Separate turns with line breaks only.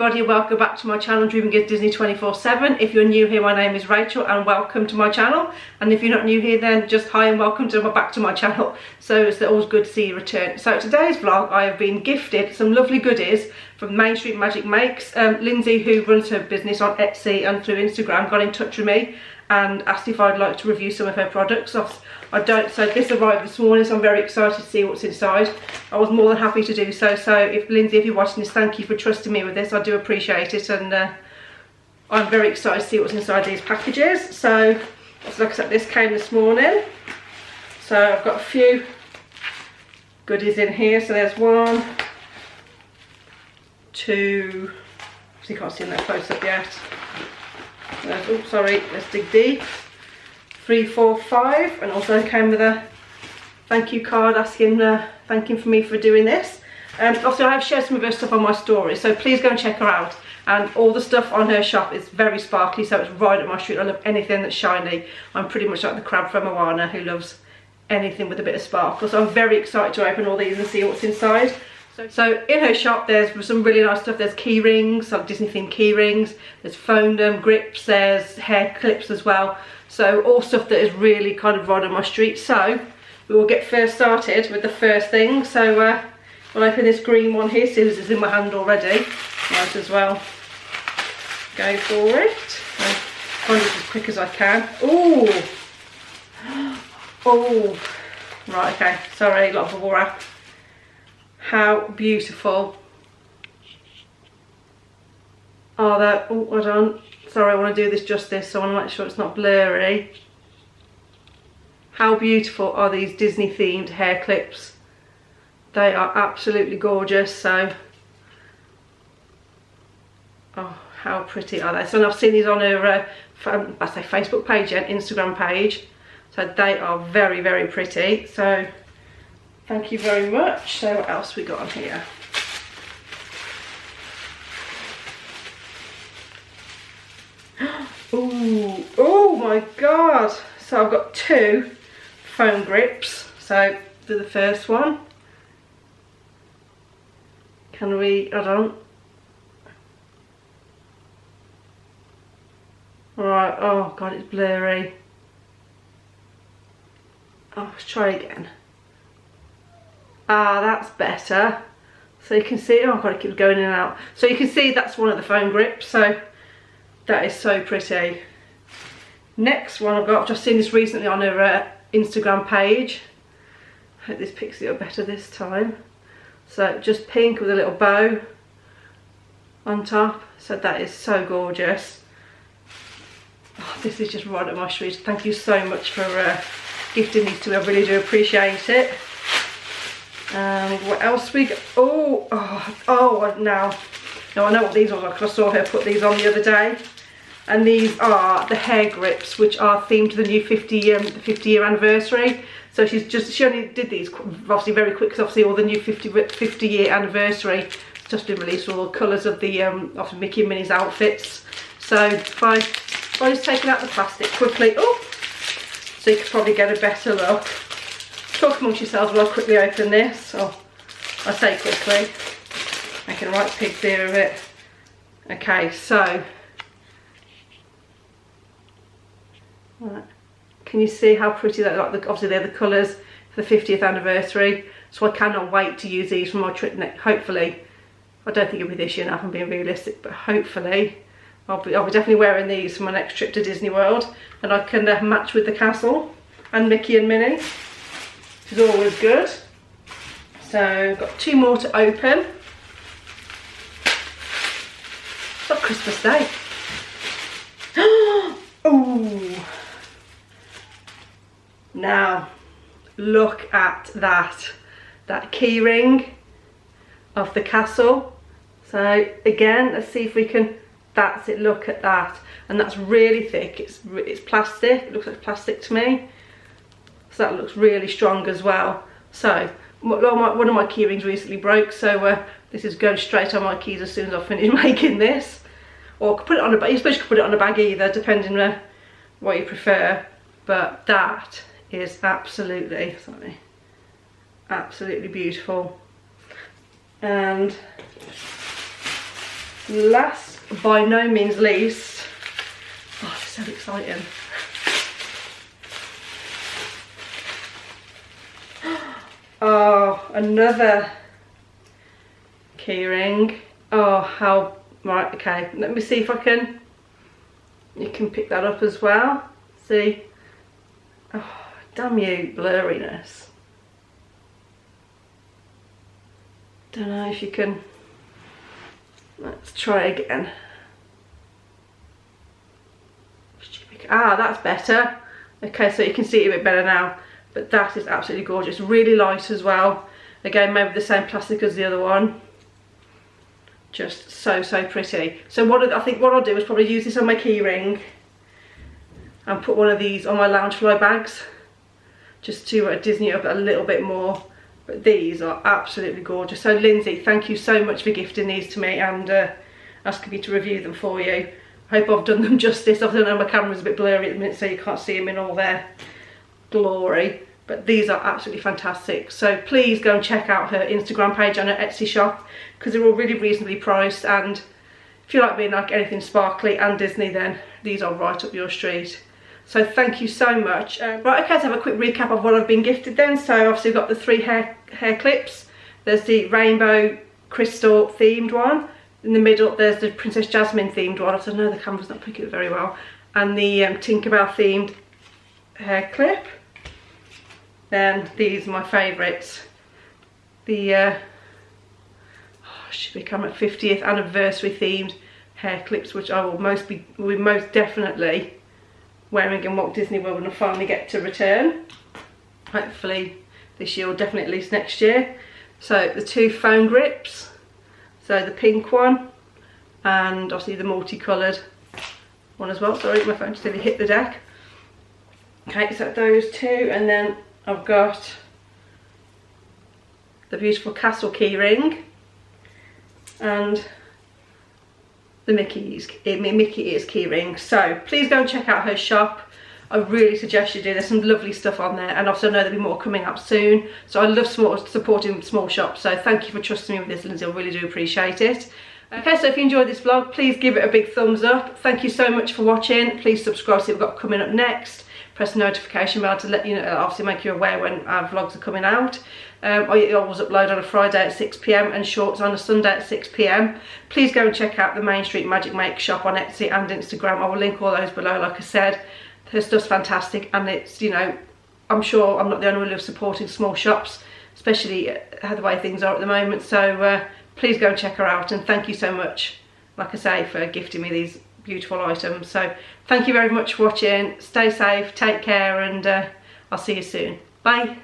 everybody, welcome back to my channel Dreaming Is Disney 24/7. If you're new here, my name is Rachel and welcome to my channel. And if you're not new here, then just hi and welcome back to my channel. So it's always good to see you return. So today's vlog, I have been gifted some lovely goodies from Mainstreet Magic Makes. Lindsay, who runs her business on Etsy and through Instagram, got in touch with me and asked if I'd like to review some of her products. So this arrived this morning, so I'm very excited to see what's inside. I was more than happy to do so. So if Lindsay, if you're watching this, thank you for trusting me with this. I do appreciate it, and I'm very excited to see what's inside these packages. So like I said, this came this morning. So I've got a few goodies in here. So there's 1, 2, so you can't see in that close up yet. Oh, sorry, let's dig deep. 3, 4, 5, and also came with a thank you card thanking for me for doing this. Also, I have shared some of her stuff on my story, so please go and check her out. And all the stuff on her shop is very sparkly, so it's right up my street. I love anything that's shiny. I'm pretty much like the crab from Moana who loves anything with a bit of sparkle. So I'm very excited to open all these and see what's inside. So in her shop there's some really nice stuff. There's key rings, like Disney themed key rings. There's phone grips, there's hair clips as well. So all stuff that is really kind of right on my street. So we will get first started with the first thing. So we'll open this green one here. See, it's in my hand already. Might as well go for it. I'll find it as quick as I can. Oh, oh, right, okay. Sorry, a lot of bubble wrap. How beautiful are that? Oh, hold on. Sorry, I want to do this justice, so I want to make sure it's not blurry. How beautiful are these Disney themed hair clips? They are absolutely gorgeous. So, oh, how pretty are they? So I've seen these on her, I say Facebook page and Instagram page. So they are very, very pretty. So thank you very much. So what else we got on here? Ooh, oh my god. So I've got 2 phone grips. So do the first one. Can we, hold on. Right, oh god, it's blurry. Oh, let's try again. Ah, that's better. So you can see, oh god, it keeps going in and out. So you can see that's one of the phone grips. So that is so pretty. Next one I've got, I've just seen this recently on her Instagram page. I hope this picks it up better this time. So just pink with a little bow on top. So that is so gorgeous. Oh, this is just right up my street. Thank you so much for gifting these to me. I really do appreciate it. What else we got? Now I know what these are because I saw her put these on the other day. And these are the hair grips, which are themed to the new 50-year anniversary. So she only did these obviously very quick, because obviously all the new 50-year anniversary has just been released, all the colours of the of Mickey and Minnie's outfits. So if I just take out the plastic quickly, oh, so you can probably get a better look. Talk amongst yourselves while I quickly open this. Oh, I say quickly, making a right pig's ear of it. Okay, so right. Can you see how pretty that? Like, obviously they're the colours for the 50th anniversary. So I cannot wait to use these for my trip next. Hopefully, I don't think it'll be this year now, if I'm being realistic, but hopefully I'll be definitely wearing these for my next trip to Disney World, and I can match with the castle and Mickey and Minnie, which is always good. So I've got 2 more to open. It's not Christmas Day. Oh, now look at that key ring of the castle. So again, let's see if we can, that's it, look at that. And that's really thick, it's plastic, it looks like plastic to me. So that looks really strong as well. So one of my key rings recently broke, so this is going straight on my keys as soon as I finish making this. Or put it on a bag. You suppose you could put it on a bag either, depending on what you prefer. But that is absolutely beautiful. And last by no means least, oh, it's so exciting. Oh, another keyring. Oh, how, right, okay, let me see if I can, you can pick that up as well. See? Oh, damn you, blurriness. Don't know if you can, let's try again. Ah, that's better. Okay, so you can see it a bit better now. But that is absolutely gorgeous, really light as well. Again, maybe the same plastic as the other one. Just so pretty. So I think what I'll do is probably use this on my key ring and put one of these on my Loungefly bags, just to Disney up a little bit more. But these are absolutely gorgeous. So Lindsay, thank you so much for gifting these to me and asking me to review them for you. I hope I've done them justice. I don't know, my camera's a bit blurry at the minute, so you can't see them in all their glory, but these are absolutely fantastic. So please go and check out her Instagram page and her Etsy shop, because they're all really reasonably priced, and if you like being like anything sparkly and Disney, then these are right up your street. So thank you so much. Right, okay, let's have a quick recap of what I've been gifted then. So obviously we've got the 3 hair clips. There's the rainbow crystal themed one. In the middle there's the Princess Jasmine themed one. I don't know, the camera's not picking it very well. And the Tinkerbell themed hair clip. Then these are my favourites. The should become a 50th anniversary themed hair clips, which I will most definitely wearing in Walt Disney World when I finally get to return. Hopefully this year, or definitely at least next year. So the 2 phone grips. So the pink one and obviously the multicoloured one as well. Sorry, my phone just nearly hit the deck. Okay, so those 2, and then I've got the beautiful castle key ring and the Mickey Ears key ring. So please go and check out her shop. I really suggest you do. There's some lovely stuff on there, and also I know there'll be more coming up soon. So I love supporting small shops. So thank you for trusting me with this, Lindsay. I really do appreciate it. Okay, so if you enjoyed this vlog, please give it a big thumbs up. Thank you so much for watching. Please subscribe to see what we've got coming up next. Press the notification bell to let you know, obviously make you aware when our vlogs are coming out. I always upload on a Friday at 6 PM and shorts on a Sunday at 6 PM. Please go and check out the Mainstreet Magic Make shop on Etsy and Instagram. I will link all those below, like I said. Her stuff's fantastic, and it's, you know, I'm sure I'm not the only one who's supporting small shops, especially the way things are at the moment. So please go and check her out, and thank you so much, like I say, for gifting me these beautiful items. So thank you very much for watching. Stay safe, take care, and I'll see you soon. Bye.